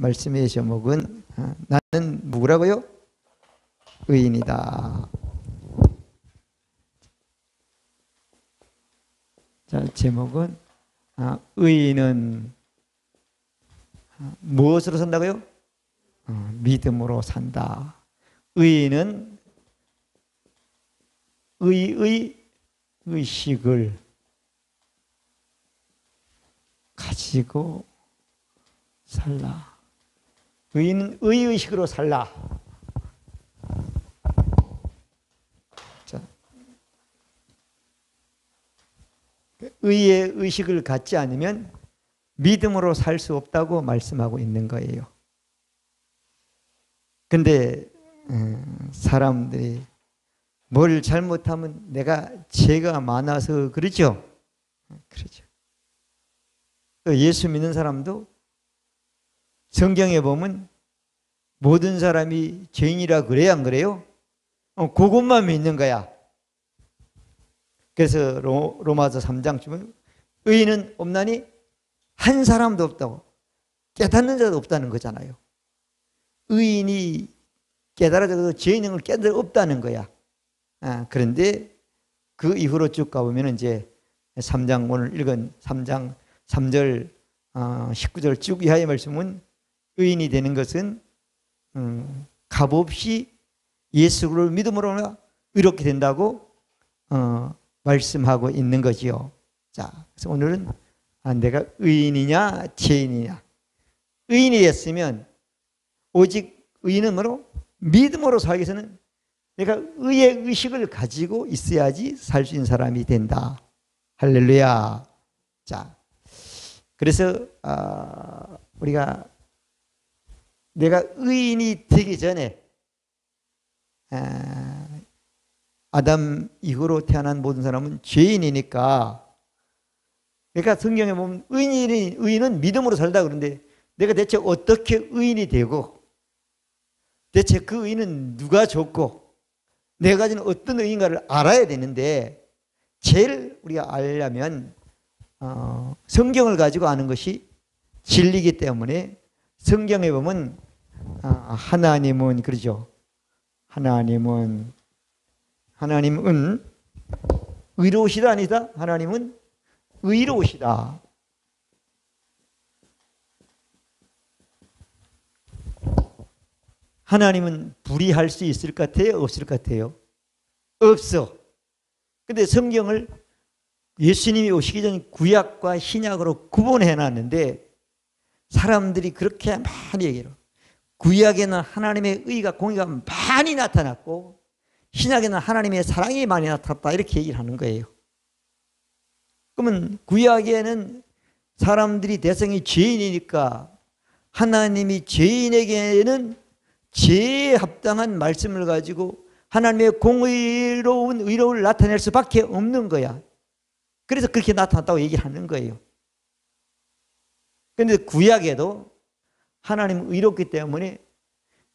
말씀의 제목은 나는 누구라고요? 의인이다. 자, 제목은 의인은 무엇으로 산다고요? 믿음으로 산다. 의인은 의식을 가지고 살라. 의인은 의의식으로 살라. 자, 의의 의식을 갖지 않으면 믿음으로 살 수 없다고 말씀하고 있는 거예요. 근데 사람들이 뭘 잘못하면 내가 죄가 많아서 그러죠. 그렇죠. 예수 믿는 사람도 성경에 보면 모든 사람이 죄인이라 그래야 안 그래요? 그것만 믿는 거야. 그래서 로마서 3장 보면 의인은 없나니 한 사람도 없다고. 깨닫는 자도 없다는 거잖아요. 의인이 깨달아져도 죄인인 걸 깨달아 없다는 거야. 그런데 그 이후로 쭉 가보면 이제 3장 오늘 읽은 3장 3절 19절 쭉 이하의 말씀은 의인이 되는 것은 값없이 예수를 믿음으로 의롭게 된다고 말씀하고 있는 거지요. 자, 그래서 오늘은 내가 의인이냐 죄인이냐. 의인이 됐으면 오직 의인은 뭐로? 믿음으로 살기 위해서는 내가 의의 의식을 가지고 있어야지 살 수 있는 사람이 된다. 할렐루야. 자, 그래서 우리가 내가 의인이 되기 전에 아담 이후로 태어난 모든 사람은 죄인이니까, 그러니까 성경에 보면 의인은 믿음으로 살다 그러는데 내가 대체 어떻게 의인이 되고 대체 그 의인은 누가 좋고 내가 가진 어떤 의인가를 알아야 되는데, 제일 우리가 알려면 성경을 가지고 아는 것이 진리이기 때문에 성경에 보면 하나님은 그러죠. 하나님은 의로우시다 아니다? 하나님은 의로우시다. 하나님은 불의할 수 있을 것 같아요? 없을 것 같아요? 없어. 근데 성경을 예수님이 오시기 전 구약과 신약으로 구분해 놨는데 사람들이 그렇게 많이 얘기해요. 구약에는 하나님의 의가 공의가 많이 나타났고 신약에는 하나님의 사랑이 많이 나타났다 이렇게 얘기를 하는 거예요. 그러면 구약에는 사람들이 대성이 죄인이니까 하나님이 죄인에게는 죄에 합당한 말씀을 가지고 하나님의 공의로운 의로움을 나타낼 수밖에 없는 거야. 그래서 그렇게 나타났다고 얘기하는 거예요. 그런데 구약에도 하나님은 의롭기 때문에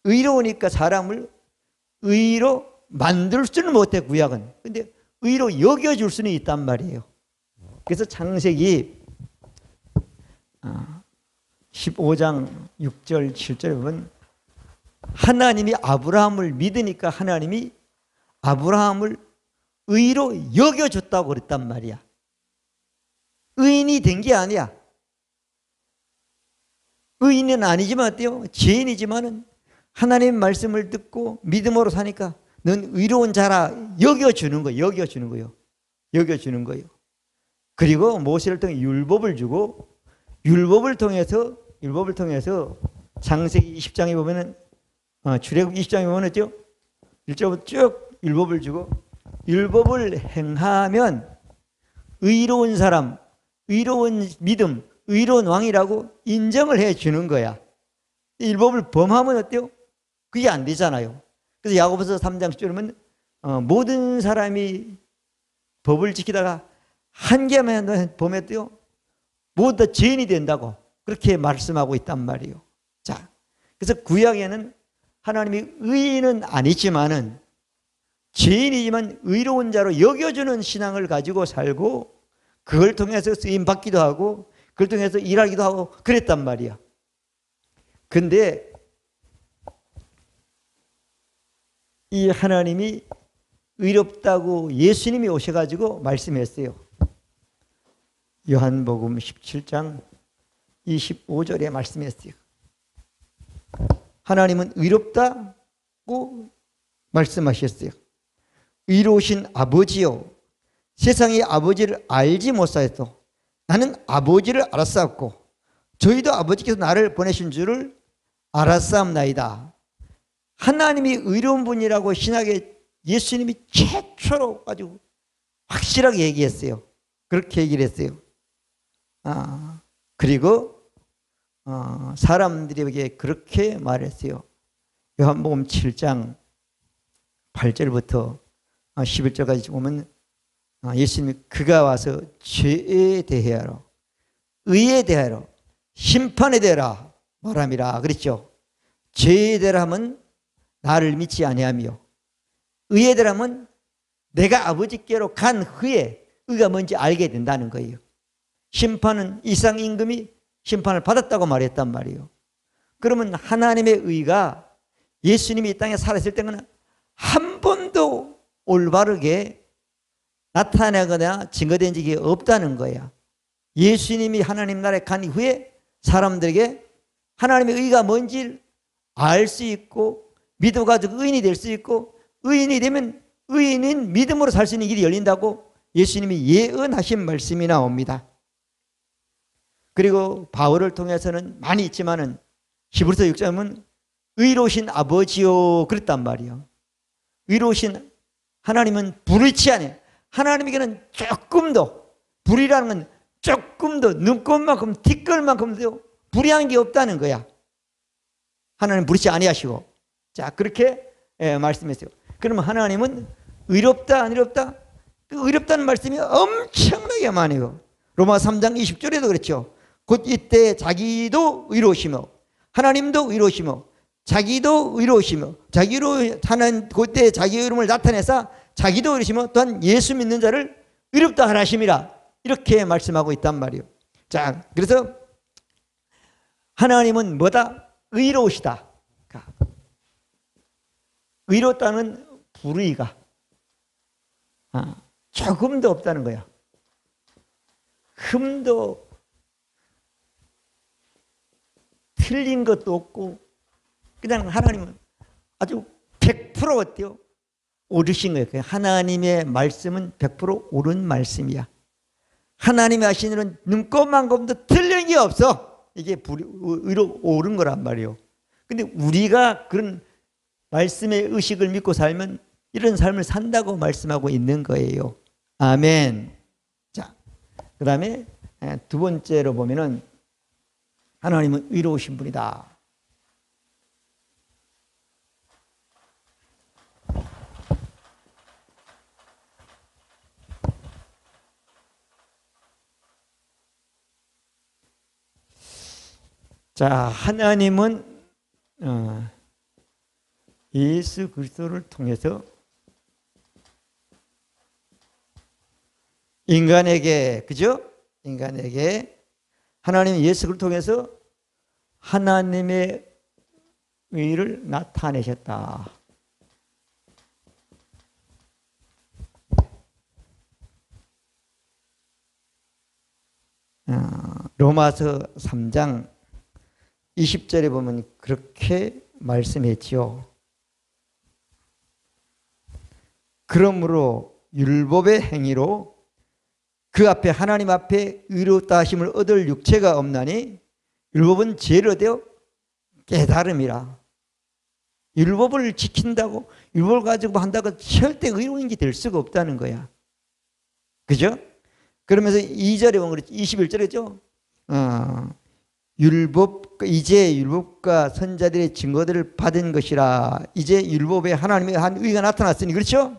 의로우니까 사람을 의로 만들 수는 못해, 구약은. 그런데 의로 여겨줄 수는 있단 말이에요. 그래서 창세기 15장 6절 7절에 보면 하나님이 아브라함을 믿으니까 하나님이 아브라함을 의로 여겨줬다고 그랬단 말이야. 의인이 된 게 아니야. 의인은 아니지만 어때요? 죄인이지만은 하나님의 말씀을 듣고 믿음으로 사니까 넌 의로운 자라 여겨주는 거예요. 여겨주는 거예요. 여겨주는 거예요. 그리고 모세를 통해 율법을 주고 율법을 통해서 창세기 20장에 보면은 출애굽 20장에 보면 있죠? 1절부터 쭉 율법을 주고 율법을 행하면 의로운 사람, 의로운 믿음, 의로운 왕이라고 인정을 해 주는 거야. 율법을 범하면 어때요? 그게 안 되잖아요. 그래서 야고보서 3장 10절에 보면 모든 사람이 법을 지키다가 한 개만 범했대요. 모두 다 죄인이 된다고 그렇게 말씀하고 있단 말이에요. 자, 그래서 구약에는 하나님이 의인은 아니지만은 죄인이지만 의로운 자로 여겨주는 신앙을 가지고 살고 그걸 통해서 쓰임 받기도 하고 그걸 통해서 일하기도 하고 그랬단 말이야. 근데 이 하나님이 의롭다고 예수님이 오셔가지고 말씀했어요. 요한복음 17장 25절에 말씀했어요. 하나님은 의롭다고 말씀하셨어요. 의로우신 아버지요, 세상의 아버지를 알지 못하였도 나는 아버지를 알았사옵고 저희도 아버지께서 나를 보내신 줄을 알았사옵나이다. 하나님이 의로운 분이라고 신약에 예수님이 최초로 아주 확실하게 얘기했어요. 그렇게 얘기를 했어요. 그리고 사람들에게 그렇게 말했어요. 요한복음 7장 8절부터 11절까지 보면 예수님이 그가 와서 죄에 대하여 의에 대하여 심판에 대하여 말함이라 그랬죠. 죄에 대하여 하면 나를 믿지 아니하며 의에 대하여 하면 내가 아버지께로 간 후에 의가 뭔지 알게 된다는 거예요. 심판은 이상 임금이 심판을 받았다고 말했단 말이에요. 그러면 하나님의 의가 예수님이 이 땅에 살았을 때는 한 번도 올바르게 나타나거나 증거된 적이 없다는 거야. 예수님이 하나님 나라에 간 이후에 사람들에게 하나님의 의가 뭔지 알 수 있고 믿어가지고 의인이 될 수 있고 의인이 되면 의인은 믿음으로 살 수 있는 길이 열린다고 예수님이 예언하신 말씀이 나옵니다. 그리고 바울을 통해서는 많이 있지만은 히브리서 6장은 의로우신 아버지요 그랬단 말이에요. 의로우신 하나님은 불의치 않아요. 하나님에게는 조금도 불이라는 건 조금도 눈꼽만큼 티끌만큼도 불의한 게 없다는 거야. 하나님 불의치 아니하시고. 자, 그렇게 말씀했어요. 그러면 하나님은 의롭다 안 의롭다? 그 의롭다는 말씀이 엄청나게 많아요. 로마 3장 20절에도 그렇죠. 곧 이때 자기도 의로우시며 하나님도 의로우시며 자기도 의로우시며 자기로 하는 그때 자기의 이름을 나타내사 자기도 의로우시며 또한 예수 믿는 자를 의롭다 하심이라 이렇게 말씀하고 있단 말이에요. 자, 그래서 하나님은 뭐다? 의로우시다. 의롭다는 불의가 조금도 없다는 거야. 흠도 틀린 것도 없고 그냥 하나님은 아주 100% 어때요? 옳으신 거예요. 하나님의 말씀은 100% 옳은 말씀이야. 하나님이 하신 일은 눈꼽만큼도 틀린 게 없어. 이게 의로 옳은 거란 말이에요. 근데 우리가 그런 말씀의 의식을 믿고 살면 이런 삶을 산다고 말씀하고 있는 거예요. 아멘. 자, 그 다음에 두 번째로 보면은 하나님은 의로우신 분이다. 자, 하나님은 예수 그리스도를 통해서 인간에게, 그죠? 인간에게 하나님 예수를 통해서 하나님의 의를 나타내셨다. 로마서 3장 20절에 보면 그렇게 말씀했지요. 그러므로 율법의 행위로 그 앞에 하나님 앞에 의롭다 하심을 얻을 육체가 없나니 율법은 죄를 얻어 깨달음이라. 율법을 지킨다고 율법을 가지고 한다고 절대 의로운 게 될 수가 없다는 거야. 그죠? 그러면서 2절에 보면 그렇지. 21절이죠. 이제 율법과 선자들의 증거들을 받은 것이라. 이제 율법에 하나님의 한 의가 나타났으니, 그렇죠?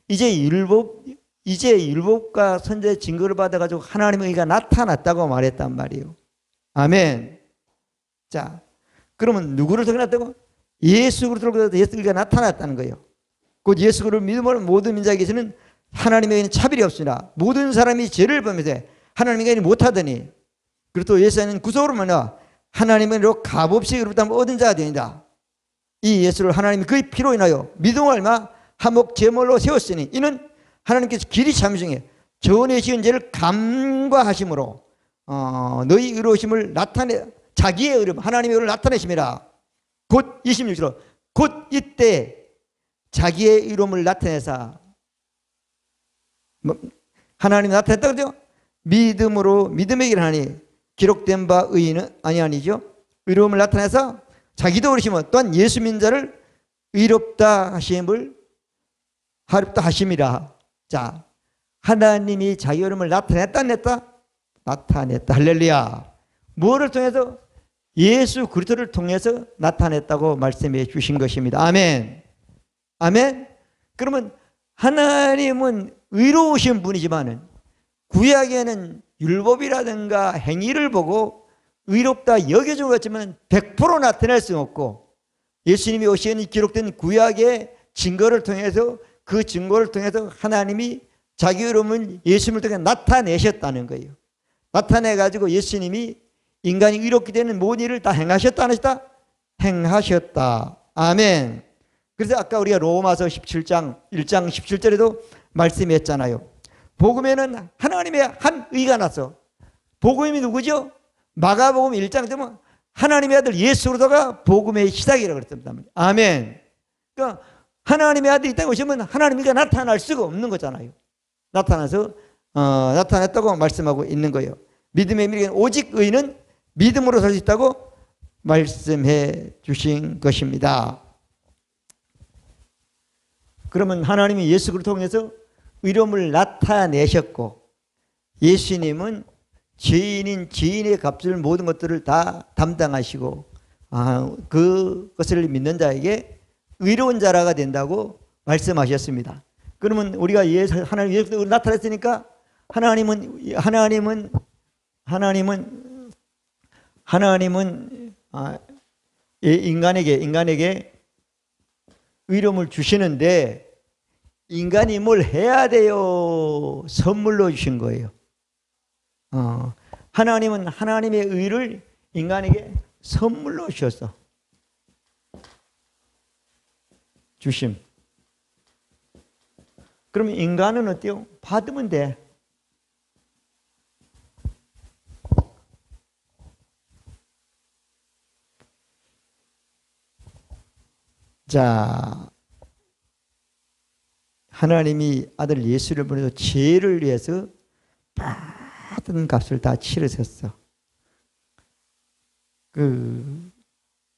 이제 율법과 선자의 증거를 받아가지고 하나님의 의가 나타났다고 말했단 말이에요. 아멘. 자, 그러면 누구를 통해 나타났다고? 예수 그리스도를 통해서 예수 의가 나타났다는 거예요. 곧 예수 그리스도를 믿음으로 모든 민족에게서는 하나님에게는 차별이 없습니다. 모든 사람이 죄를 범해서 하나님에게 못하더니 그리고 또 예수는 구속으로 말미암아 하나님으로 값없이 의롭다함을 얻은 자가 되니다. 이 예수를 하나님이 그의 피로 인하여 믿음을 알마 화목 제물로 세웠으니 이는 하나님께서 길이 참으시에 전에 지은 죄를 감과하심으로 너희 의로우심을 나타내 자기의 의로움 하나님의 의로움을 나타내심이라. 곧 26절로 곧 이때 자기의 의로움을 나타내사 하나님이 나타냈다 그러죠. 믿음으로 믿음의 길 하니 기록된 바 의인은 아니죠. 의로움을 나타내서 자기도 그러시면 또한 예수 믿는 자를 의롭다 하심을 하렵다 하심이라. 자, 하나님이 자기 의로움을 나타냈다 안 냈다? 나타냈다. 할렐루야. 무엇을 통해서? 예수 그리스도를 통해서 나타냈다고 말씀해 주신 것입니다. 아멘. 아멘. 그러면 하나님은 의로우신 분이지만은 구약에는 율법이라든가 행위를 보고 의롭다 여겨준 것 같지만 100% 나타낼 수는 없고 예수님이 오시는 기록된 구약의 증거를 통해서 그 증거를 통해서 하나님이 자기 의로움을 예수님을 통해 나타내셨다는 거예요. 나타내가지고 예수님이 인간이 의롭게 되는 모든 일을 다 행하셨다 안 하셨다? 행하셨다. 아멘. 그래서 아까 우리가 로마서 17장 1장 17절에도 말씀했잖아요. 복음에는 하나님의 한 의가 나서 복음이 누구죠? 마가복음 1장 되면 하나님의 아들 예수 그리스도가 복음의 시작이라고 그랬습니다. 아멘. 그러니까 하나님의 아들이 있다고 하시면 하나님이 나타날 수가 없는 거잖아요. 나타났다고 말씀하고 있는 거예요. 믿음의 미래는 오직 의인은 믿음으로 살 수 있다고 말씀해 주신 것입니다. 그러면 하나님이 예수 그리스도를 통해서 의로움을 나타내셨고 예수님은 죄인인 죄인의 값을 모든 것들을 다 담당하시고 그것을 믿는 자에게 의로운 자라가 된다고 말씀하셨습니다. 그러면 우리가 하나님 예수 나타냈으니까 하나님은 인간에게 의로움을 주시는데 인간이 뭘 해야 돼요? 선물로 주신 거예요. 하나님은 하나님의 의를 인간에게 선물로 주셨어. 주심. 그러면 인간은 어때요? 받으면 돼. 자, 하나님이 아들 예수를 보내서 죄를 위해서 모든 값을 다 치르셨어.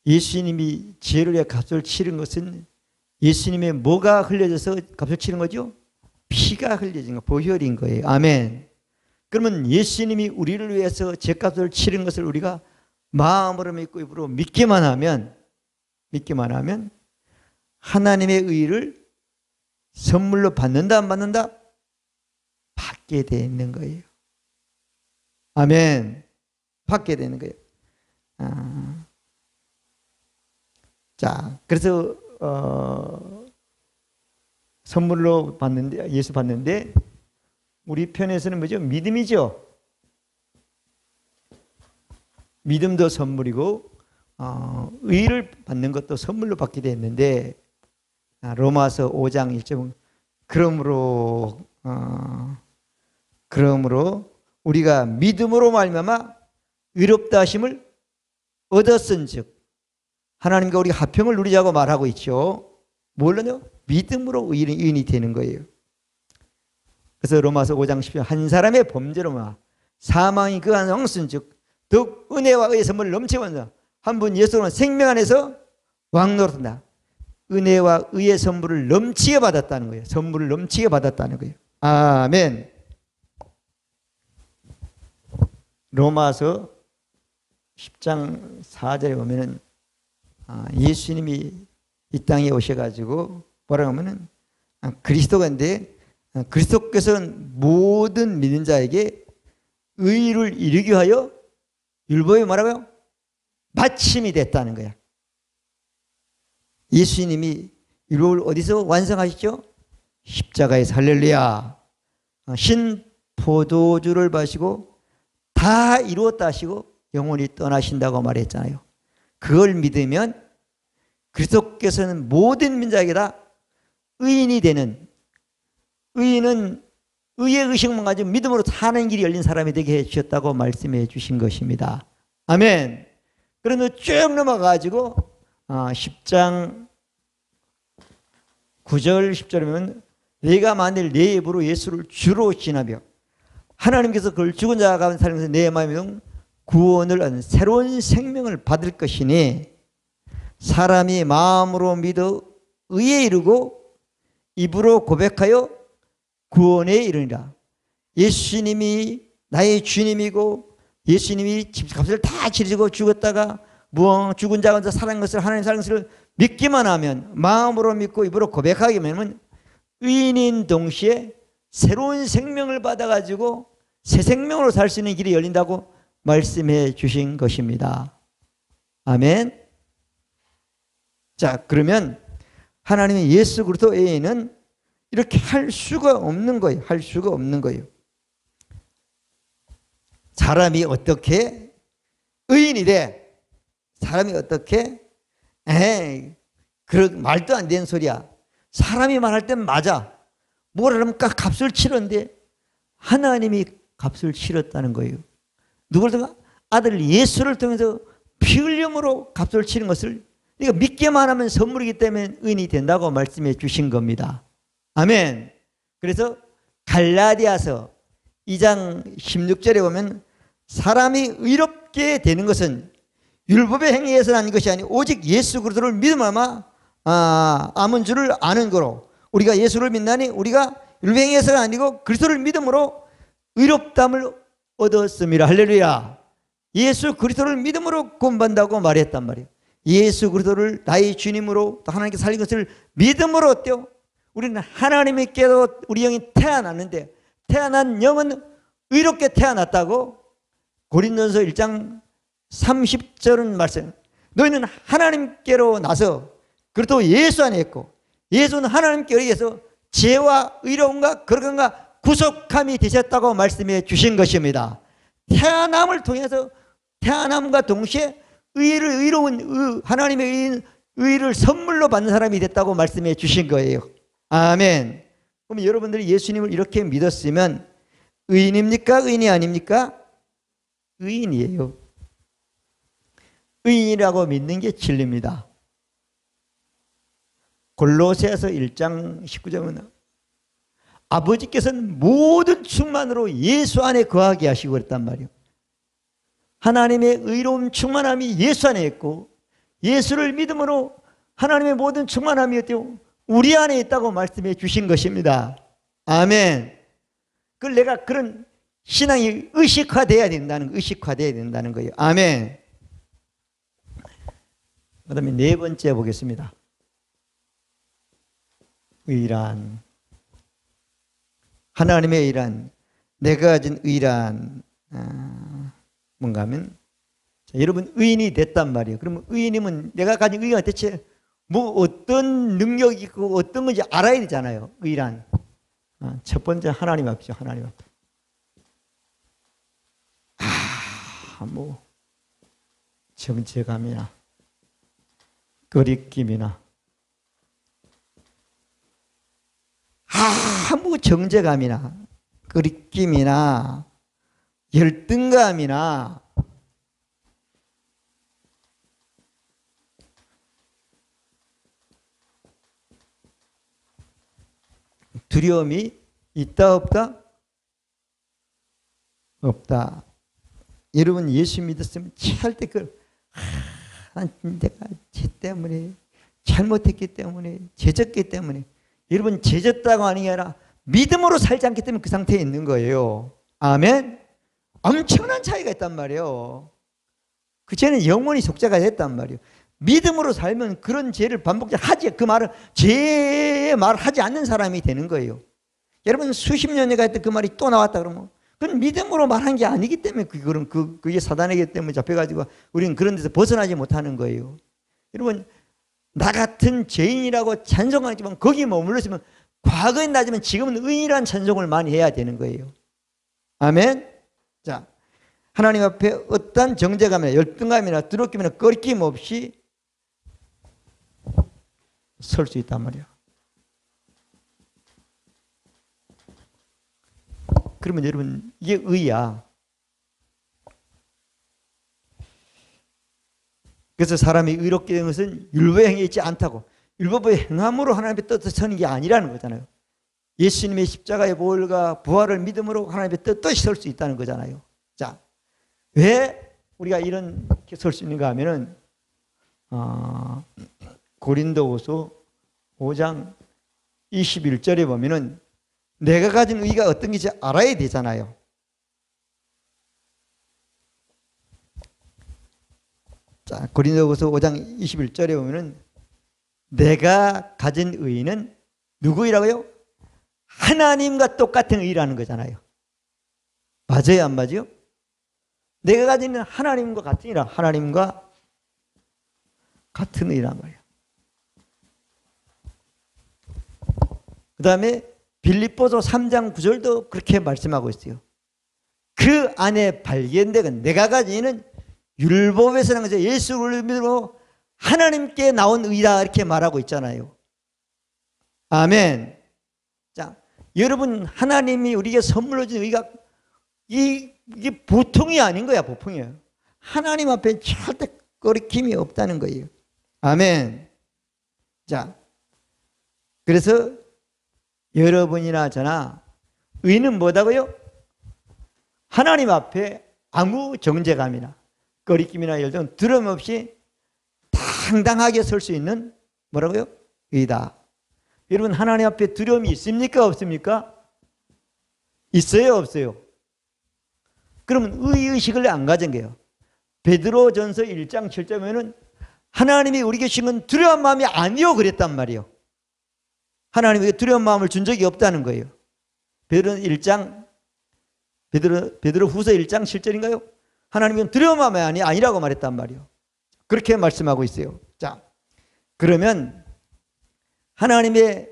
예수님이 죄를 위해 값을 치른 것은 예수님의 뭐가 흘려져서 값을 치른 거죠? 피가 흘려진 거, 보혈인 거예요. 아멘. 그러면 예수님이 우리를 위해서 죄값을 치른 것을 우리가 마음으로 믿고 입으로 믿기만 하면 하나님의 의를 선물로 받는다 안 받는다? 받게 되어 있는 거예요. 아멘. 받게 되는 거예요. 자, 그래서 선물로 받는데 예수 받는데 우리 편에서는 뭐죠? 믿음이죠. 믿음도 선물이고 의를 받는 것도 선물로 받게 되었는데 로마서 5장 1절 그러므로 우리가 믿음으로 말미암아 의롭다 하심을 얻었은즉 하나님과 우리가 화평을 누리자고 말하고 있죠. 뭘로요? 믿음으로 의인이 되는 거예요. 그래서 로마서 5장 10절 한 사람의 범죄로 사망이 그 안에 왕순즉 더욱 은혜와 의의 선물을 넘치고 한 분 예수로는 생명 안에서 왕노릇한다. 은혜와 의의 선물을 넘치게 받았다는 거예요. 선물을 넘치게 받았다는 거예요. 아멘. 로마서 10장 4절에 보면은 예수님이 이 땅에 오셔가지고 뭐라고 하면은 그리스도가인데 그리스도께서는 모든 믿는 자에게 의를 이루기 위하여 율법이 뭐라고요? 마침이 됐다는 거야. 예수님이 율법을 어디서 완성하시죠? 십자가에서. 할렐루야. 신 포도주를 마시고 다 이루었다 하시고 영원히 떠나신다고 말했잖아요. 그걸 믿으면 그리스도께서는 모든 민족에게 의인이 되는, 의인은 의의 의식만 가지고 믿음으로 사는 길이 열린 사람이 되게 해주셨다고 말씀해 주신 것입니다. 아멘. 그런데 쭉 넘어가가지고 10장 9절 10절에 보면 내가 만일 내 입으로 예수를 주로 지나며 하나님께서 그걸 죽은 자가 가운데 살면서 내 마음에 구원을 얻는 새로운 생명을 받을 것이니 사람이 마음으로 믿어 의에 이르고 입으로 고백하여 구원에 이르니라. 예수님이 나의 주님이고 예수님이 집값을 다 치르고 죽었다가 죽은 자 가운데 살아난 것을 하나님 살아난 것을 믿기만 하면 마음으로 믿고 입으로 고백하기만 하면 의인인 동시에 새로운 생명을 받아가지고 새 생명으로 살 수 있는 길이 열린다고 말씀해 주신 것입니다. 아멘. 자, 그러면 하나님의 예수 그리스도에는 이렇게 할 수가 없는 거예요. 할 수가 없는 거예요. 사람이 어떻게 의인이 돼? 사람이 어떻게? 그런 말도 안 되는 소리야. 사람이 말할 땐 맞아. 뭐라면 값을 치렀는데 하나님이 값을 치렀다는 거예요. 누구를 통해? 아들 예수를 통해서 피 흘림으로 값을 치른 것을 그러니까 믿기만 하면 선물이기 때문에 의인이 된다고 말씀해 주신 겁니다. 아멘. 그래서 갈라디아서 2장 16절에 보면 사람이 의롭게 되는 것은 율법의 행위에서 난 것이 아니고 오직 예수 그리스도를 믿음으로 아문 줄을 아는 거로 우리가 예수를 믿나니 우리가 율법의 행위에서가 아니고 그리스도를 믿음으로 의롭다함을 얻었습니다. 할렐루야. 예수 그리스도를 믿음으로 구원받는다고 말했단 말이에요. 예수 그리스도를 나의 주님으로 또 하나님께 살린 것을 믿음으로 어때요? 우리는 하나님께로 우리 영이 태어났는데 태어난 영은 의롭게 태어났다고 고린도전서 1장 30절은 말씀. 너희는 하나님께로 나서 그리고 예수 안에 있고 예수는 하나님께 의해서 죄와 의로움과 거룩함과 구속함이 되셨다고 말씀해 주신 것입니다. 태어남을 통해서 태어남과 동시에 의로운 하나님의 의를 선물로 받는 사람이 됐다고 말씀해 주신 거예요. 아멘. 그럼 여러분들이 예수님을 이렇게 믿었으면 의인입니까? 의인이 아닙니까? 의인이에요. 의인이라고 믿는 게 진리입니다. 골로새서 1장 19절은 아버지께서는 모든 충만으로 예수 안에 거하게 하시고 그랬단 말이에요. 하나님의 의로운 충만함이 예수 안에 있고 예수를 믿음으로 하나님의 모든 충만함이 어때요? 우리 안에 있다고 말씀해 주신 것입니다. 아멘. 그걸 내가 그런 신앙이 의식화되어야 된다는 거예요. 아멘. 그 다음에 네 번째 보겠습니다. 의란 하나님의 의란 내가 가진 의란 뭔가 하면 자, 여러분 의인이 됐단 말이에요. 그러면 의인이면 내가 가진 의가 대체 뭐 어떤 능력이 있고 어떤 건지 알아야 되잖아요. 의란 첫 번째 하나님 앞이죠. 하나님 앞. 뭐 정체감이나 거리낌이나 아무 정제감이나 거리낌이나 열등감이나 두려움이 있다 없다? 없다. 여러분 예수 믿었으면 취할 때 내가 죄 때문에 잘못했기 때문에 죄졌기 때문에 여러분 죄졌다고 하는 게 아니라 믿음으로 살지 않기 때문에 그 상태에 있는 거예요. 아멘. 엄청난 차이가 있단 말이에요. 그 죄는 영원히 속죄가 됐단 말이에요. 믿음으로 살면 그런 죄를 반복하지 그 말은 죄의 말을 하지 않는 사람이 되는 거예요. 여러분 수십 년이 갈 때 그 말이 또 나왔다 그러면 그건 믿음으로 말한 게 아니기 때문에 그게 사단이기 때문에 잡혀가지고 우리는 그런 데서 벗어나지 못하는 거예요. 여러분 나 같은 죄인이라고 찬송하지만 거기에 머물렀으면 과거엔 나지만 지금은 의인이라는 찬송을 많이 해야 되는 거예요. 아멘. 자, 하나님 앞에 어떠한 정죄감이나 열등감이나 두렵김이나 꺼리낌 없이 설 수 있단 말이야. 그러면 여러분 이게 의야. 그래서 사람이 의롭게 된 것은 율법의 행위에 있지 않다고. 율법의 행함으로 하나님 앞에 떳떳이 서는 게 아니라는 거잖아요. 예수님의 십자가의 보혈과 부활을 믿음으로 하나님 앞에 떳떳이 설 수 있다는 거잖아요. 자, 왜 우리가 이렇게 설 수 있는가 하면은 고린도후서 5장 21절에 보면은 내가 가진 의가 어떤 건지 알아야 되잖아요. 자, 고린도후서 5장 21절에 보면은 내가 가진 의는 누구 의라고요? 하나님과 똑같은 의라는 거잖아요. 맞아요, 안 맞아요? 내가 가진 의는 하나님과 같은 의라, 하나님과 같은 의란 말이에요. 그 다음에 빌립보서 3장 9절도 그렇게 말씀하고 있어요. 그 안에 발견된 내가 가진 의는 율법에서 난 거죠. 예수를 믿으로 하나님께 나온 의다 이렇게 말하고 있잖아요. 아멘. 자, 여러분 하나님이 우리에게 선물로 준 의가 이게 보통이 아닌 거야. 보통이에요. 하나님 앞에 절대 거리낌이 없다는 거예요. 아멘. 자, 그래서 여러분이나 저나 의는 뭐다고요? 하나님 앞에 아무 정죄감이나 거리낌이나 열등 두려움 없이 당당하게 설 수 있는 뭐라고요? 의다. 여러분 하나님 앞에 두려움이 있습니까? 없습니까? 있어요? 없어요? 그러면 의의식을 안 가진 거예요. 베드로전서 1장 7절에 보면 하나님이 우리에게 주신 건 두려운 마음이 아니요 그랬단 말이에요. 하나님에게 두려운 마음을 준 적이 없다는 거예요. 베드로 후서 1장 7절인가요? 하나님은 두려운 마음이 아니라고 말했단 말이에요. 그렇게 말씀하고 있어요. 자, 그러면 하나님께서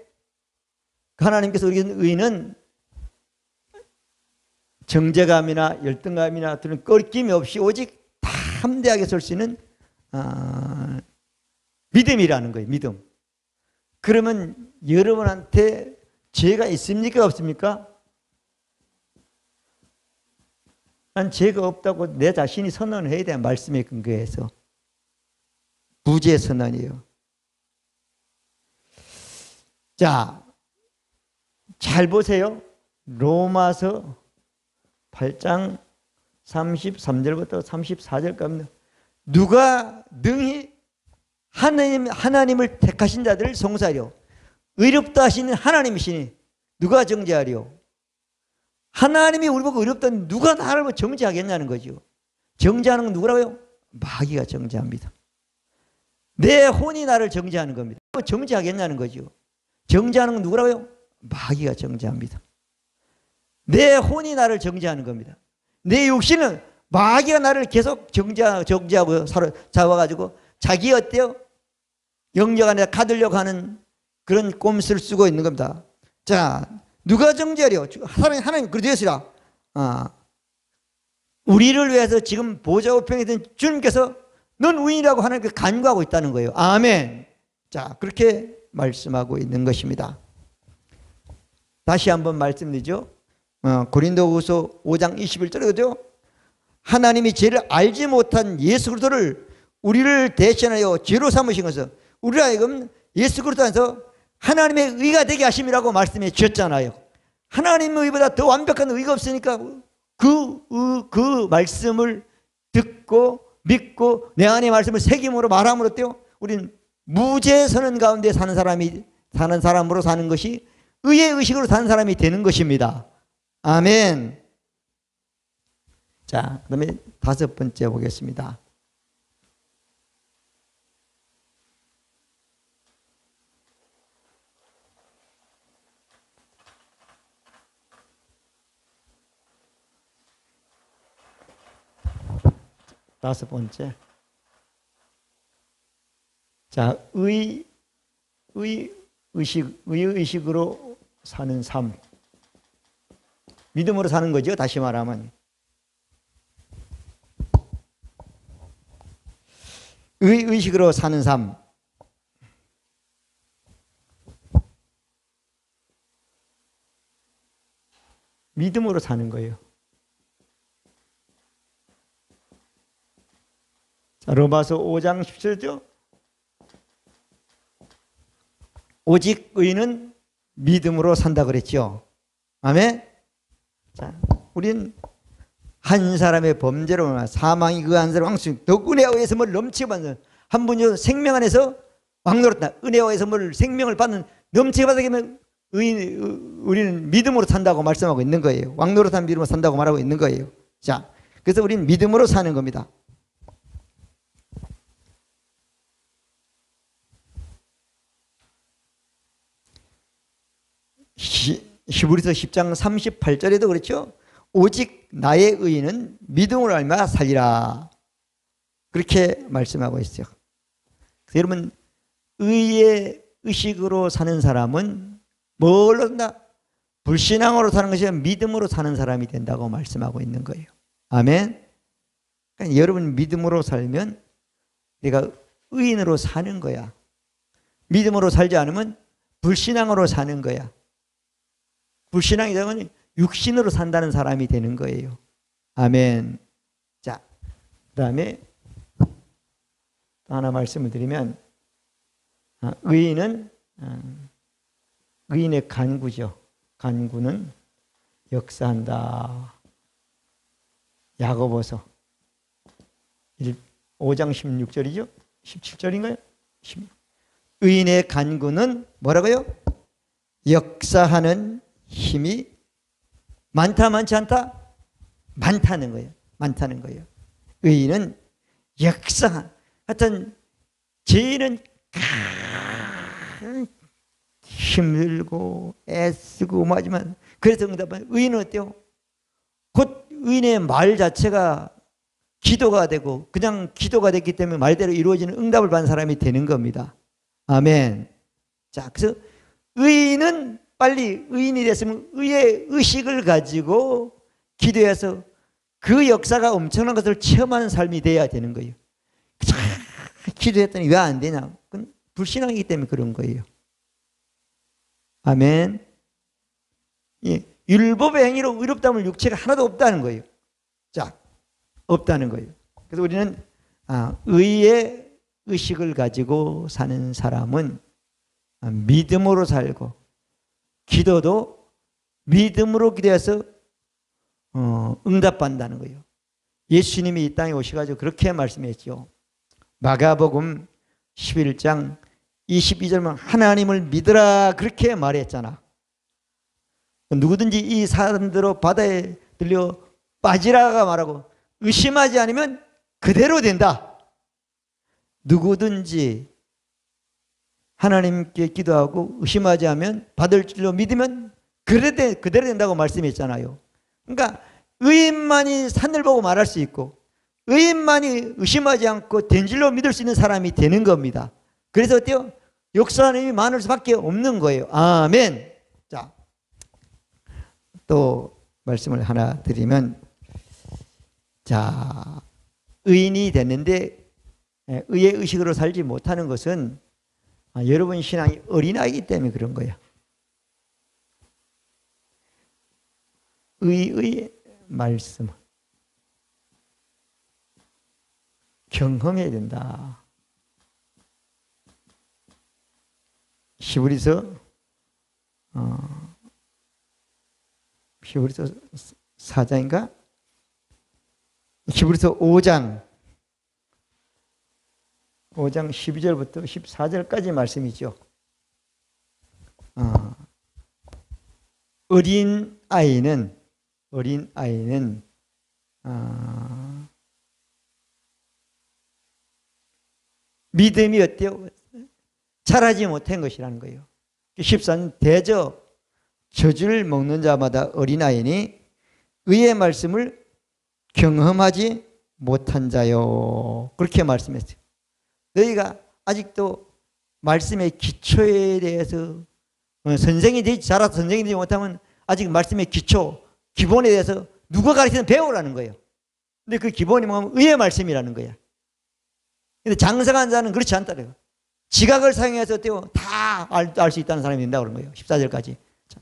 우리에게 의는 정죄감이나 열등감이나 그런 꺼림이 없이 오직 담대하게 설 수 있는 믿음이라는 거예요. 믿음. 그러면 여러분한테 죄가 있습니까? 없습니까? 난 죄가 없다고 내 자신이 선언을 해야 돼. 말씀에 근거해서. 무죄 선언이에요. 자, 잘 보세요. 로마서 8장 33절부터 34절까지 누가 능히 하나님을 택하신 자들을 송사하려 의롭다 하시는 하나님이시니 누가 정죄하려? 하나님이 우리 보고 의롭다니 누가 나를 정죄하겠냐는 거죠. 정죄하는 건 누구라고요? 마귀가 정죄합니다. 내 혼이 나를 정죄하는 겁니다. 정죄하겠냐는 거죠. 정죄하는 건 누구라고요? 마귀가 정죄합니다. 내 혼이 나를 정죄하는 겁니다. 내 육신은 마귀가 나를 계속 정죄하고 잡아가지고 자기 어때요? 영역 안에 가두려고 하는 그런 꼼수를 쓰고 있는 겁니다. 자, 누가 정죄하려? 하나님 그러되시라. 우리를 위해서 지금 보좌 우편에 있는 주님께서 넌 의인이라고 하나님께 간구하고 있다는 거예요. 아멘. 자, 그렇게 말씀하고 있는 것입니다. 다시 한번 말씀드리죠. 고린도후서 5장 21절에도 하나님이 죄를 알지 못한 예수 그리스도를 우리를 대신하여 죄로 삼으신 것은 우리를 하여금 예수 그리스도 안에서 하나님의 의가 되게 하심이라고 말씀해 주셨잖아요. 하나님의 의보다 더 완벽한 의가 없으니까 그 말씀을 듣고 믿고 내 안의 말씀을 새김으로 말함으로 어때요? 우리는 무죄 선언 가운데 사는 사람으로 사는 것이 의의 의식으로 사는 사람이 되는 것입니다. 아멘. 자, 그 다음에 5번째 보겠습니다. 다섯 번째. 자, 의의식으로 사는 삶. 믿음으로 사는 거죠. 다시 말하면. 의식으로 사는 삶. 믿음으로 사는 거예요. 자, 로마서 5장 17절. 오직 의인은 믿음으로 산다 그랬죠. 아멘. 자, 우린 한 사람의 범죄로 사망이 그 한 사람 왕수 더 은혜와 의해서 뭘 넘치게 받는 한 분이 생명 안에서 왕노릇다. 은혜와 의해서 뭘 생명을 받는 넘치게 받게 되면 우리는 믿음으로 산다고 말씀하고 있는 거예요. 왕노릇한 믿음으로 산다고 말하고 있는 거예요. 자, 그래서 우리는 믿음으로 사는 겁니다. 히브리서 10장 38절에도 그렇죠. 오직 나의 의인은 믿음으로 알미암아 살리라. 그렇게 말씀하고 있어요. 여러분, 의의 의식으로 사는 사람은 뭘로 산다? 불신앙으로 사는 것이 아니라 믿음으로 사는 사람이 된다고 말씀하고 있는 거예요. 아멘. 그러니까 여러분 믿음으로 살면 내가 의인으로 사는 거야. 믿음으로 살지 않으면 불신앙으로 사는 거야. 불신앙이 되면 육신으로 산다는 사람이 되는 거예요. 아멘. 자, 그 다음에 하나 말씀을 드리면 의인은 의인의 간구죠. 간구는 역사한다. 야고보서 5장 16절이죠. 17절인가요? 의인의 간구는 뭐라고요? 역사하는 힘이 많다 많지 않다? 많다는 거예요. 많다는 거예요. 의인은 역사. 하여튼 죄인은 힘들고 애쓰고 하지만 그래서 응답하는 의인은 어때요? 곧 의인의 말 자체가 기도가 되고 그냥 기도가 됐기 때문에 말대로 이루어지는 응답을 받는 사람이 되는 겁니다. 아멘. 자, 그래서 의인은 빨리 의인이 됐으면 의의 의식을 가지고 기도해서 그 역사가 엄청난 것을 체험하는 삶이 돼야 되는 거예요. 기도했더니 왜 안 되냐? 그건 불신앙이기 때문에 그런 거예요. 아멘. 예, 율법의 행위로 의롭다함을 육체가 하나도 없다는 거예요. 자, 없다는 거예요. 그래서 우리는 의의 의식을 가지고 사는 사람은 믿음으로 살고 기도도 믿음으로 기도해서 응답받는다는 거예요. 예수님이 이 땅에 오셔가지고 그렇게 말씀했죠. 마가복음 11장 22절만 하나님을 믿으라 그렇게 말했잖아. 누구든지 이 사람대로 바다에 들려 빠지라가 말하고 의심하지 않으면 그대로 된다. 누구든지 하나님께 기도하고 의심하지 않으면 받을 줄로 믿으면 그대로 된다고 말씀했잖아요. 그러니까 의인만이 산을 보고 말할 수 있고 의인만이 의심하지 않고 된 줄로 믿을 수 있는 사람이 되는 겁니다. 그래서 어때요? 역사하는 힘이 많을 수밖에 없는 거예요. 아멘. 자, 또 말씀을 하나 드리면, 자, 의인이 됐는데 의의 의식으로 살지 못하는 것은 여러분 신앙이 어린아이이기 때문에 그런 거예요. 의의 말씀 경험해야 된다. 히브리서 4장인가? 히브리서 5장 12절부터 14절까지 말씀이죠. 어린 아이는 믿음이 어때요? 자라지 못한 것이라는 거예요. 14는 대저 저주를 먹는 자마다 어린아이니 의의 말씀을 경험하지 못한 자요. 그렇게 말씀했어요. 너희가 아직도 말씀의 기초에 대해서 선생이 되지 자라서 선생이 되지 못하면 아직 말씀의 기초, 기본에 대해서 누가 가르치는 배우라는 거예요. 근데 그 기본이 뭐냐면 의의 말씀이라는 거야. 근데 장성한 자는 그렇지 않다래요. 지각을 사용해서 다 알 수 있다는 사람이 된다고 그런 거예요. 14절까지. 자,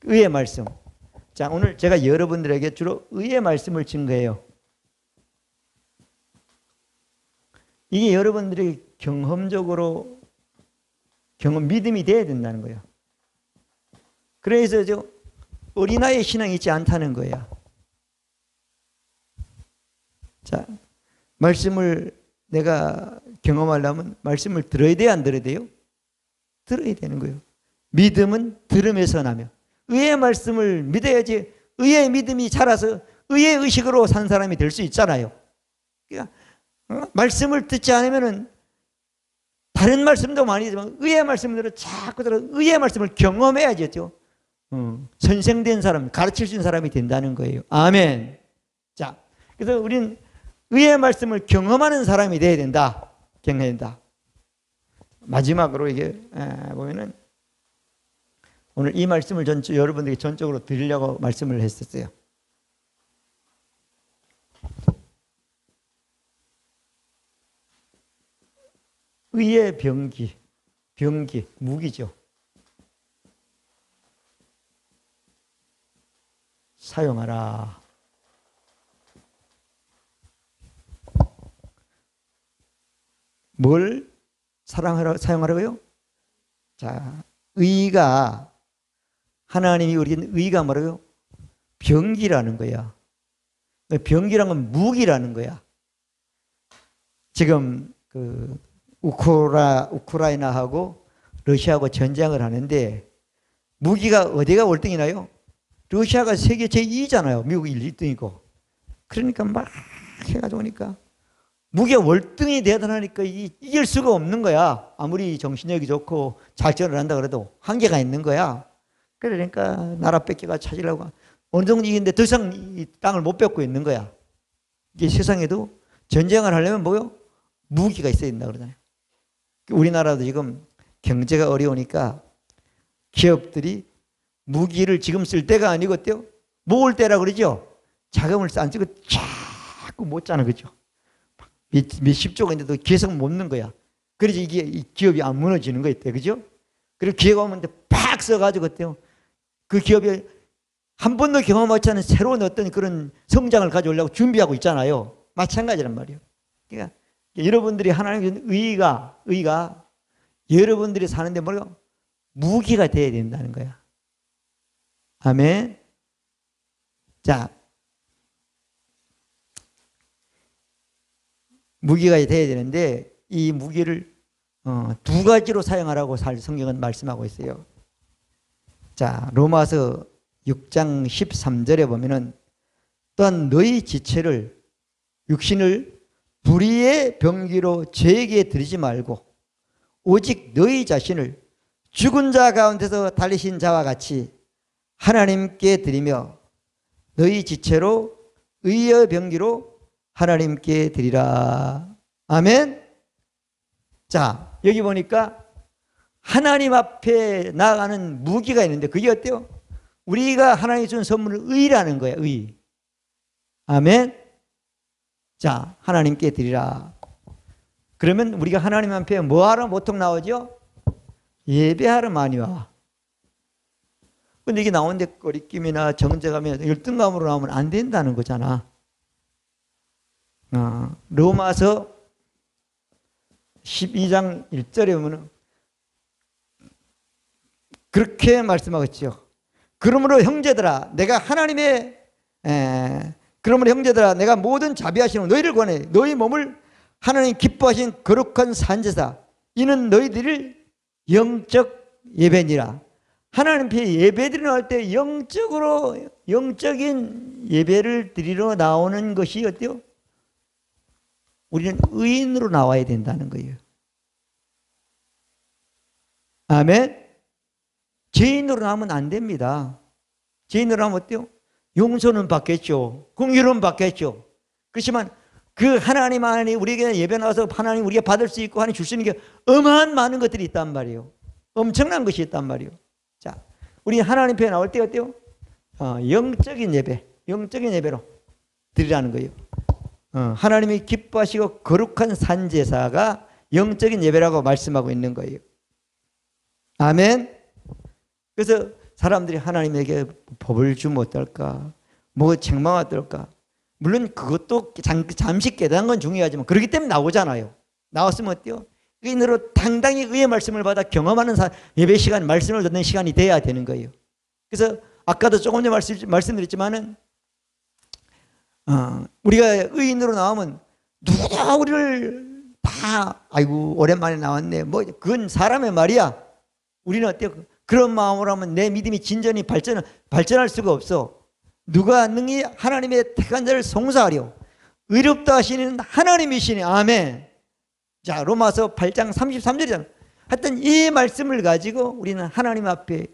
의의 말씀. 자, 오늘 제가 여러분들에게 주로 의의 말씀을 증거해요. 이게 여러분들이 경험적으로 믿음이 돼야 된다는 거예요. 그래서 어린아이의 신앙이 있지 않다는 거야. 자, 말씀을 내가 경험하려면 말씀을 들어야 돼요, 안 들어야 돼요? 들어야 되는 거예요. 믿음은 들음에서 나며 의의 말씀을 믿어야지 의의 믿음이 자라서 의의 의식으로 산 사람이 될 수 있잖아요. 그러니까 말씀을 듣지 않으면은 다른 말씀도 많이 듣지만 의의 말씀들을 자꾸 들어 의의 말씀을 경험해야죠. 선생된 사람, 가르칠 수 있는 사람이 된다는 거예요. 아멘. 자, 그래서 우리는 의의 말씀을 경험하는 사람이 돼야 된다. 경험해야 된다. 마지막으로 이게 보면은 오늘 이 말씀을 여러분들에게 전적으로 드리려고 말씀을 했었어요. 의의 병기, 무기죠. 사용하라. 뭘 사용하라고요? 자, 의가 하나님이 우리는 의가 뭐라고요? 병기라는 거야. 병기란 건 무기라는 거야. 지금 그 우크라이나하고 러시아하고 전쟁을 하는데 무기가 어디가 월등이나요? 러시아가 세계 제2위잖아요. 미국이 1등이고. 그러니까 막 해가지고 오니까 무기가 월등히 대단하니까 이길 수가 없는 거야. 아무리 정신력이 좋고 작전을 한다 그래도 한계가 있는 거야. 그러니까 나라 뺏기가 찾으려고 어느 정도 이기는데 더 이상 이 땅을 못 뺏고 있는 거야. 이게 세상에도 전쟁을 하려면 뭐요? 무기가 있어야 된다 그러잖아요. 우리나라도 지금 경제가 어려우니까 기업들이 무기를 지금 쓸 때가 아니고 어때요? 모을 때라 그러죠. 자금을 안 쓰고 자꾸 못 짜는 거죠. 몇십조가 있는데도 계속 못 넣는 거야. 그래서 이게 이 기업이 안 무너지는 거예요. 그죠? 그리고 기회가 오면 팍 써가지고 어때요? 그 기업이 한 번도 경험하지 않은 새로운 어떤 그런 성장을 가져오려고 준비하고 있잖아요. 마찬가지란 말이에요. 그러니까 여러분들이 하나님의 의가 여러분들이 사는데 뭐라고? 무기가 돼야 된다는 거야. 아멘. 자, 무기가 돼야 되는데 이 무기를 두 가지로 사용하라고 성경은 말씀하고 있어요. 자, 로마서 6장 13절에 보면은 또한 너희 지체를 육신을 불의의 병기로 죄에게 드리지 말고 오직 너희 자신을 죽은 자 가운데서 달리신 자와 같이 하나님께 드리며 너희 지체로 의의 병기로 하나님께 드리라. 아멘. 자, 여기 보니까 하나님 앞에 나아가는 무기가 있는데 그게 어때요? 우리가 하나님이 준 선물을 의라는 거야. 의. 아멘. 자, 하나님께 드리라. 그러면 우리가 하나님 앞에 뭐하러 보통 나오죠? 예배하러 많이 와. 근데 이게 나오는데 꺼리낌이나 정죄감이나 열등감으로 나오면 안 된다는 거잖아. 로마서 12장 1절에 보면 그렇게 말씀하고 있죠. 그러므로 형제들아 내가 모든 자비하시는 너희를 권해 너희 몸을 하나님 기뻐하신 거룩한 산제사 이는 너희들을 영적 예배니라. 하나님 앞에 예배드리러 할 때 영적인 예배를 드리러 나오는 것이 어때요? 우리는 의인으로 나와야 된다는 거예요. 아멘. 죄인으로 나오면 안 됩니다. 죄인으로 나오면 어때요? 용서는 받겠죠. 긍휼은 받겠죠. 그렇지만 그 하나님 안에 우리에게 예배 나와서 하나님 우리가 받을 수 있고 하나님 줄 수 있는 게 어마한 많은 것들이 있단 말이에요. 엄청난 것이 있단 말이에요. 자, 우리 하나님 앞에 나올 때 어때요? 영적인 예배로 드리라는 거예요. 하나님이 기뻐하시고 거룩한 산제사가 영적인 예배라고 말씀하고 있는 거예요. 아멘. 그래서 사람들이 하나님에게 법을 주면 어떨까? 뭐 책망 어떨까? 물론 그것도 잠시 깨달은 건 중요하지만 그렇기 때문에 나오잖아요. 나왔으면 어때요? 의인으로 당당히 의의 말씀을 받아 경험하는 예배 시간, 말씀을 듣는 시간이 돼야 되는 거예요. 그래서 아까도 조금 전에 말씀드렸지만은 우리가 의인으로 나오면 누구나 우리를 다 아이고 오랜만에 나왔네. 뭐 그건 사람의 말이야. 우리는 어때요? 그런 마음으로 하면 내 믿음이 진전이 발전할 수가 없어. 누가 능히 하나님의 택한 자를 송사하려 의롭다 하시는 하나님이시니. 아멘. 자, 로마서 8장 33절이잖아. 하여튼 이 말씀을 가지고 우리는 하나님 앞에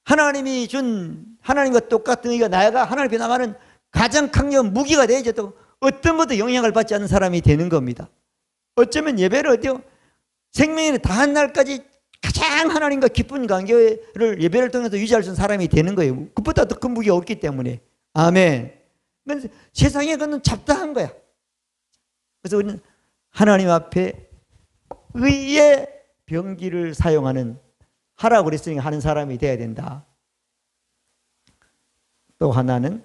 하나님이 준 하나님과 똑같은 의가 나아가 하나님 앞에 나가는 가장 강력한 무기가 되어야 또 어떤 것도 영향을 받지 않는 사람이 되는 겁니다. 어쩌면 예배를 어때요? 생명이 다한 날까지 가장 하나님과 깊은 관계를 예배를 통해서 유지할 수 있는 사람이 되는 거예요. 그보다 더 큰 무기가 없기 때문에. 아멘. 세상에 그건 잡다한 거야. 그래서 우리는 하나님 앞에 의의 병기를 사용하는 하라고 그랬으니까 하는 사람이 돼야 된다. 또 하나는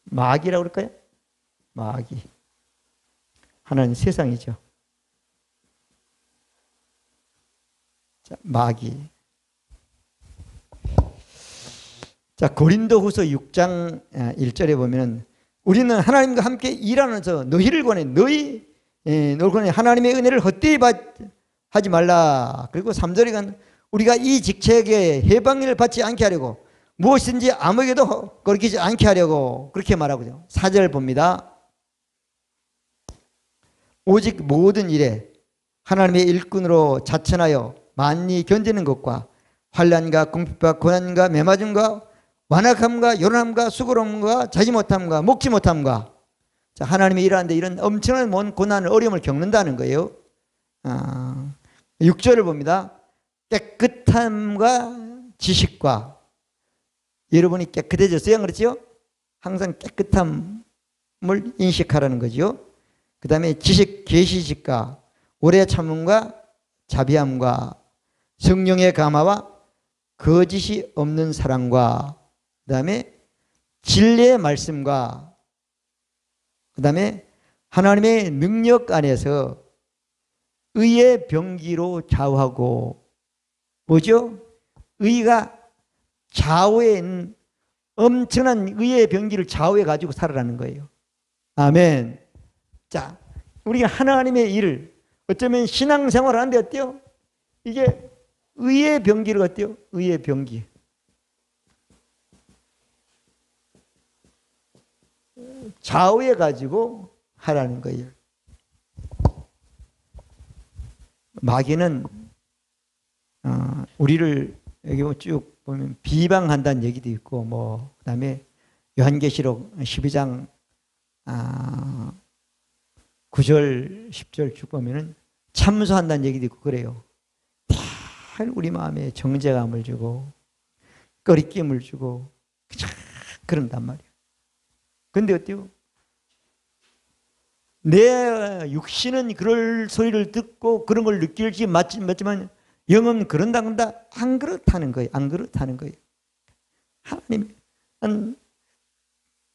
마귀라고 그럴까요? 마귀. 하나는 세상이죠. 자, 마귀. 자, 고린도후서 6장 1절에 보면 우리는 하나님과 함께 일하면서 너희를 권해 너희 하나님의 은혜를 헛되이 하지 말라. 그리고 3절에 간 우리가 이 직책에 해방을 받지 않게 하려고 무엇인지 아무에게도 거리키지 않게 하려고 그렇게 말하고요. 4절 봅니다. 오직 모든 일에 하나님의 일꾼으로 자천하여 만리 견디는 것과 환난과 궁핍과 고난과 매맞음과 완악함과 요란함과 수고로움과 자지 못함과 먹지 못함과 자, 하나님이 일하는데 이런 엄청난 먼 고난을 어려움을 겪는다는 거예요. 6절을 봅니다. 깨끗함과 지식과 여러분이 깨끗해졌어요? 그렇죠? 항상 깨끗함을 인식하라는 거죠. 그 다음에 지식, 계시식과 오래 참음과 자비함과 성령의 감화와 거짓이 없는 사랑과 그 다음에 진리의 말씀과 그 다음에 하나님의 능력 안에서 의의 병기로 좌우하고 뭐죠? 의가 좌우에 있는 엄청난 의의 병기를 좌우해 가지고 살아라는 거예요. 아멘. 자, 우리가 하나님의 일을 어쩌면 신앙생활을 하는데 어때요? 이게 의의 병기를 어때요? 의의 병기. 좌우해 가지고 하라는 거예요. 마귀는 우리를 여기 쭉 보면 비방한다는 얘기도 있고 뭐 그다음에 요한계시록 12장 9절 10절 쭉 보면은 참소한다는 얘기도 있고 그래요. 늘 우리 마음에 정죄감을 주고 꺼리낌을 주고 그런단 말이에요. 근데 어때요? 내 육신은 그럴 소리를 듣고 그런 걸 느낄지 맞지만 영은 그런다 안 그렇다는 거예요. 안 그렇다는 거예요. 하나님,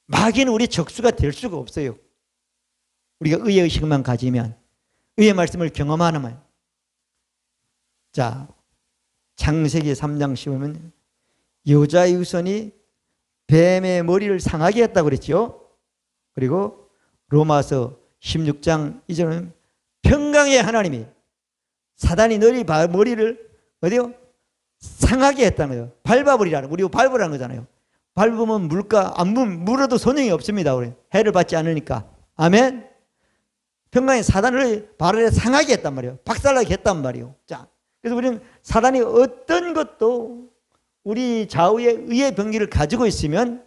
마귀는 우리 적수가 될 수가 없어요. 우리가 의의 의식만 가지면, 의의 말씀을 경험하면. 자, 창세기 3장 15면 여자의 후손이 뱀의 머리를 상하게 했다고 그랬죠. 그리고 로마서 16장 2절은 평강의 하나님이 사단이 너희 머리를 어디요? 상하게 했다는 거예요. 밟아버리라는 우리 밟으라는 거잖아요. 밟으면 안 물어도 소용이 없습니다. 우리 해를 받지 않으니까. 아멘. 평강의 사단을 발을 상하게 했단 말이에요. 박살나게 했단 말이에요. 자, 그래서 우리는 사단이 어떤 것도 우리 좌우의 의의 병기를 가지고 있으면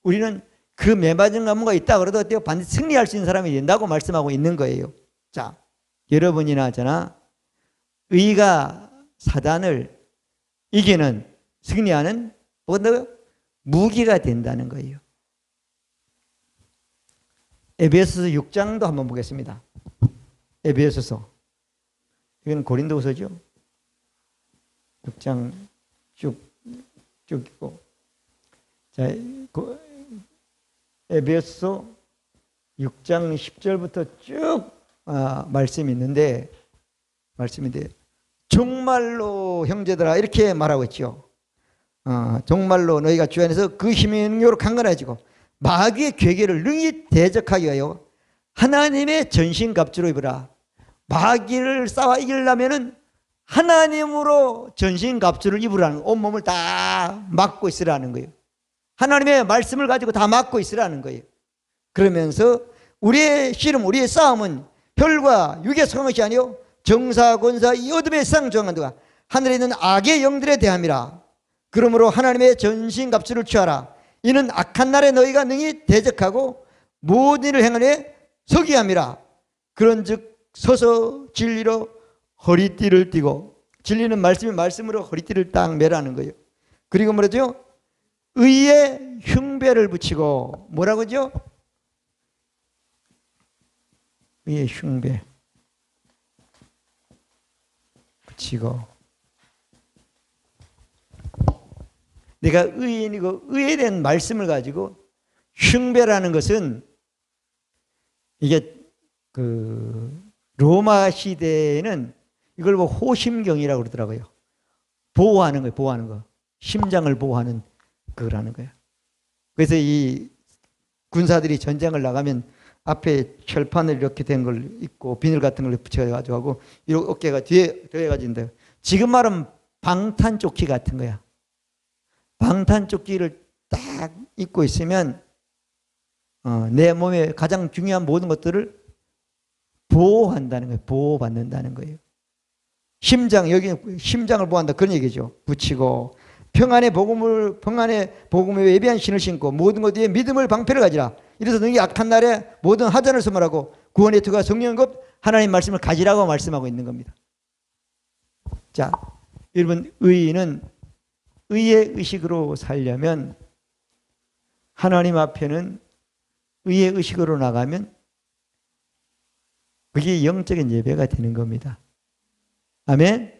우리는 그 매맞은 가무가 있다 그래도 어때요? 반드시 승리할 수 있는 사람이 된다고 말씀하고 있는 거예요. 자, 여러분이나 저나 의가 사단을 이기는 승리하는 뭐라고요? 무기가 된다는 거예요. 에베소서 6장도 한번 보겠습니다. 에베소서. 이건 고린도후서죠. 6장 쭉 있고. 자, 에베소 6장 10절부터 쭉 말씀이 있는데 정말로 형제들아 이렇게 말하고 있죠. 정말로 너희가 주 안에서 그 힘의 능력으로 강건해지고 마귀의 괴계를 능히 대적하기 위하여 하나님의 전신갑주로 입으라. 마귀를 싸워 이기려면은 하나님으로 전신갑주를 입으라는, 온몸을 다 막고 있으라는 거예요. 하나님의 말씀을 가지고 다 막고 있으라는 거예요. 그러면서 우리의 씨름, 우리의 싸움은 혈과 육의 싸움인 것이 아니요 정사, 권사, 이 어둠의 세상 정한도가 하늘에 있는 악의 영들에 대함이라. 그러므로 하나님의 전신갑주를 취하라. 이는 악한 날에 너희가 능히 대적하고 모든 일을 행하되 서기 함이라. 그런즉 서서 진리로 허리띠를 띠고, 진리는 말씀이 말씀으로 허리띠를 딱 매라는 거예요. 그리고 뭐라죠? 의의 흉배를 붙이고, 뭐라고죠? 의의 흉배 붙이고. 내가 의인이고 의에 대한 말씀을 가지고, 흉배라는 것은 이게 로마 시대에는 이걸 호심경이라고 그러더라고요. 보호하는 거예요. 보호하는 거. 심장을 보호하는 그거라는 거예요. 그래서 이 군사들이 전쟁을 나가면 앞에 철판을 이렇게 된 걸 입고 비늘 같은 걸 붙여가지고 하고, 이렇게 어깨가 뒤에 들어가진다. 지금 말하면 방탄조끼 같은 거야. 방탄조끼를 딱 입고 있으면 내 몸에 가장 중요한 모든 것들을 보호한다는 거예요. 보호받는다는 거예요. 심장, 여기 심장을 보호한다 그런 얘기죠. 붙이고, 평안의 복음을 예비한 신을 신고 모든 것 위에 믿음을 방패를 가지라. 이래서 너희 악한 날에 모든 하전을 선물하고 구원의 투가 성령의 것 하나님 말씀을 가지라고 말씀하고 있는 겁니다. 자, 여러분, 의인은 의의 의식으로 살려면, 하나님 앞에는 의의 의식으로 나가면 그게 영적인 예배가 되는 겁니다. 아멘?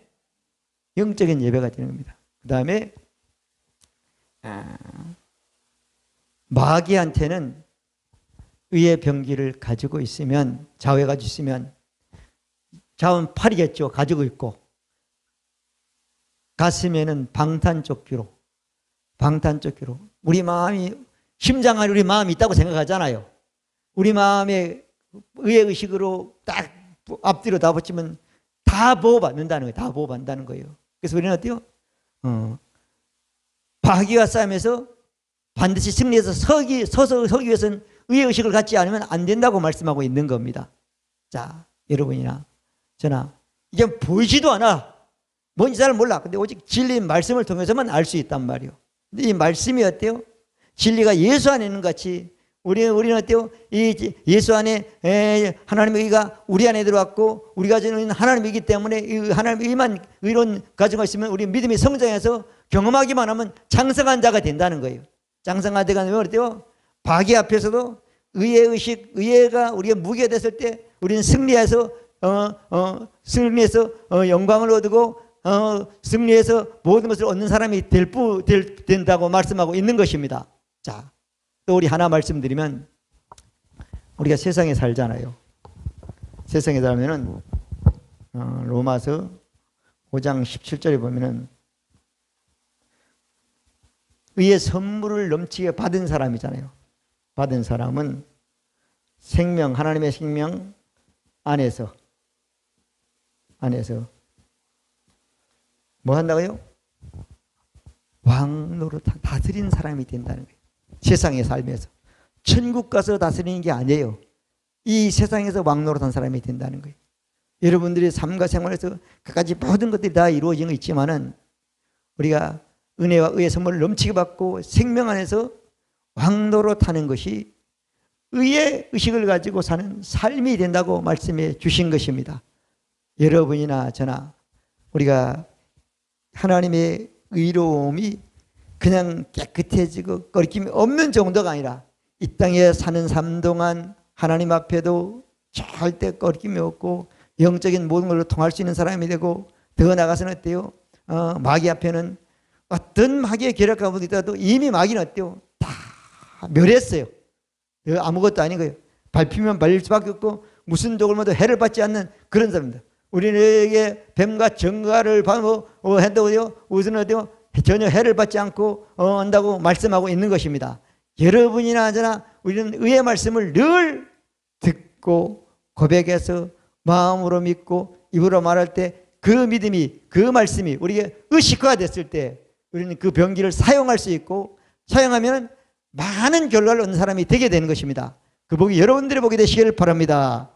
영적인 예배가 되는 겁니다. 그 다음에 마귀한테는 의의 병기를 가지고 있으면, 좌우에 가지고 있으면, 좌우는 팔이겠죠. 가지고 있고, 가슴에는 방탄조끼로 우리 마음이, 심장 안에 우리 마음이 있다고 생각하잖아요. 우리 마음에 의의 의식으로 딱 앞뒤로 다 붙이면 다 보호받는다는 거예요. 다 보호받는다는 거예요. 그래서 우리는 어때요? 마귀와 싸움에서 반드시 승리해서 서서 서기 위해서는 의의 의식을 갖지 않으면 안 된다고 말씀하고 있는 겁니다. 자, 여러분이나 저나 이게 보이지도 않아. 뭔지 잘 몰라. 근데 오직 진리의 말씀을 통해서만 알 수 있단 말이에요. 근데 이 말씀이 어때요? 진리가 예수 안에 있는 것 같이 우리는 어때요? 이 예수 안에 하나님의 의가 우리 안에 들어왔고, 우리가 지는 하나님이기 때문에 이 하나님의 의만 의론 가지고 있으면 우리 믿음이 성장해서 경험하기만 하면 장성한 자가 된다는 거예요. 장성한 자가 되면 어때요? 마귀 앞에서도 의의 의식, 의가 우리가 무게 됐을 때 우리는 승리해서 영광을 얻고 승리해서 모든 것을 얻는 사람이 된다고 말씀하고 있는 것입니다. 자, 또 우리 하나 말씀드리면, 우리가 세상에 살잖아요. 세상에 살면은 로마서 5장 17절에 보면은 의의 선물을 넘치게 받은 사람이잖아요. 받은 사람은 생명, 하나님의 생명 안에서 뭐 한다고요? 왕노릇 다스린 사람이 된다는 거예요. 세상에 살면서 천국 가서 다스리는 게 아니에요. 이 세상에서 왕노릇한 사람이 된다는 거예요. 여러분들의 삶과 생활에서 그까지 모든 것들이 다 이루어지는 거 있지만은, 우리가 은혜와 의의 선물을 넘치게 받고 생명 안에서 왕노릇하는 것이 의의 의식을 가지고 사는 삶이 된다고 말씀해 주신 것입니다. 여러분이나 저나 우리가 하나님의 의로움이 그냥 깨끗해지고 거리낌이 없는 정도가 아니라 이 땅에 사는 삶 동안 하나님 앞에도 절대 꺼림이 없고 영적인 모든 걸로 통할 수 있는 사람이 되고, 더 나아가서는 어때요? 마귀 앞에는 어떤 마귀의 계략 가운데 있다도 이미 마귀는 어때요? 다 멸했어요. 아무것도 아닌 거예요. 밟히면 발릴 수밖에 없고 무슨 독을 먹어도 해를 받지 않는 그런 사람입니다. 우리에게 뱀과 정갈을 한다고요? 우선 어때요? 전혀 해를 받지 않고 한다고 말씀하고 있는 것입니다. 여러분이나 저나 우리는 의의 말씀을 늘 듣고 고백해서 마음으로 믿고 입으로 말할 때 그 믿음이, 그 말씀이 우리에게 의식화됐을 때 우리는 그 병기를 사용할 수 있고, 사용하면 많은 결과를 얻는 사람이 되게 되는 것입니다. 그 복이 여러분들의 복이 되시기를 바랍니다.